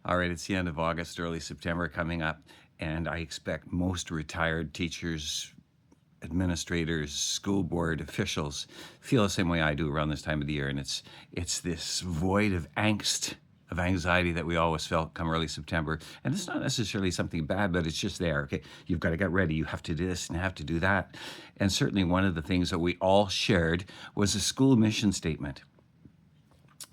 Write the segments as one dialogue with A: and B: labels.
A: All right, it's the end of August, early September coming up, and I expect most retired teachers, administrators, school board officials feel the same way I do around this time of the year, and it's this void of angst, of anxiety that we always felt come early September. And it's not necessarily something bad, but it's just there. Okay, you've got to get ready. You have to do this and have to do that. And certainly one of the things that we all shared was a school mission statement.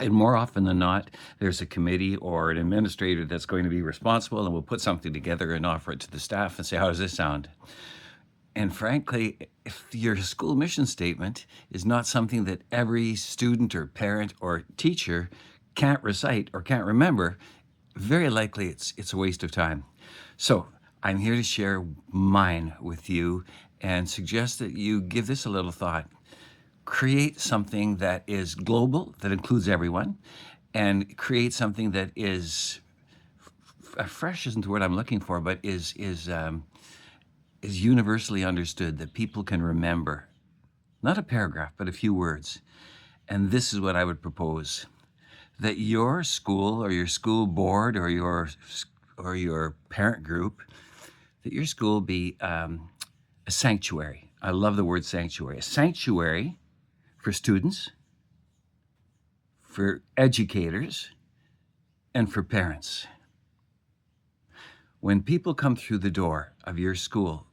A: And more often than not, there's a committee or an administrator that's going to be responsible, and we'll put something together and offer it to the staff and say, how does this sound? And frankly, if your school mission statement is not something that every student or parent or teacher can't recite or can't remember, very likely it's a waste of time. So I'm here to share mine with you and suggest that you give this a little thought. Create something that is global, that includes everyone, and create something that is fresh isn't the word I'm looking for, but is universally understood, that people can remember. Not a paragraph, but a few words. And this is what I would propose: that your school or your school board or your parent group, that your school be a sanctuary. I love the word sanctuary. A sanctuary for students, for educators, and for parents. When people come through the door of your school,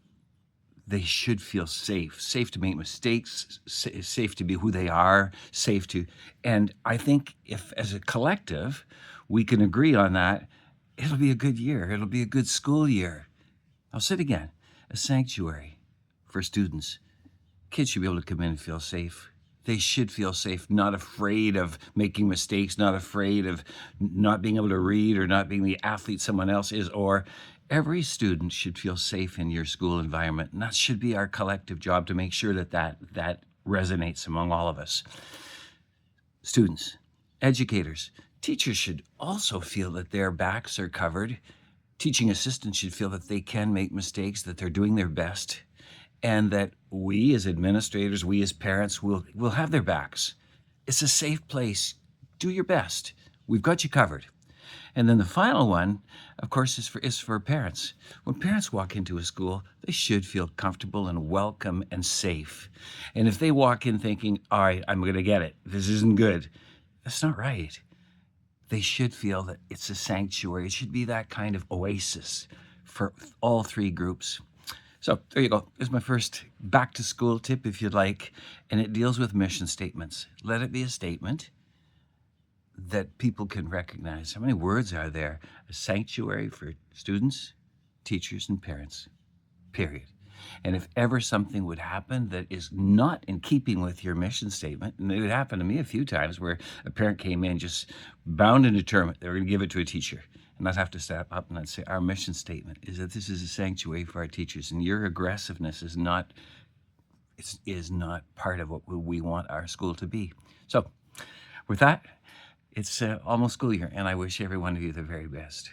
A: they should feel safe to make mistakes, safe to be who they are, safe to, and I think if as a collective, we can agree on that, it'll be a good year. It'll be a good school year. I'll say it again: a sanctuary for students. Kids should be able to come in and feel safe. They should feel safe, not afraid of making mistakes, not afraid of not being able to read or not being the athlete someone else is. Or every student should feel safe in your school environment. And that should be our collective job, to make sure that resonates among all of us. Students, educators, teachers should also feel that their backs are covered. Teaching assistants should feel that they can make mistakes, that they're doing their best, and that we as administrators, we as parents will have their backs. It's a safe place. Do your best. We've got you covered. And then the final one, of course, is for parents. When parents walk into a school, they should feel comfortable and welcome and safe. And if they walk in thinking, all right, I'm going to get it, this isn't good, that's not right. They should feel that it's a sanctuary. It should be that kind of oasis for all three groups. So there you go. There's my first back to school tip, if you'd like, and it deals with mission statements. Let it be a statement that people can recognize. How many words are there? A sanctuary for students, teachers, and parents, period. And if ever something would happen that is not in keeping with your mission statement, and it would happen to me a few times where a parent came in just bound and determined they were going to give it to a teacher, and I'd have to step up and I'd say, our mission statement is that this is a sanctuary for our teachers, and your aggressiveness is not part of what we want our school to be. So with that, it's almost school year, and I wish every one of you the very best.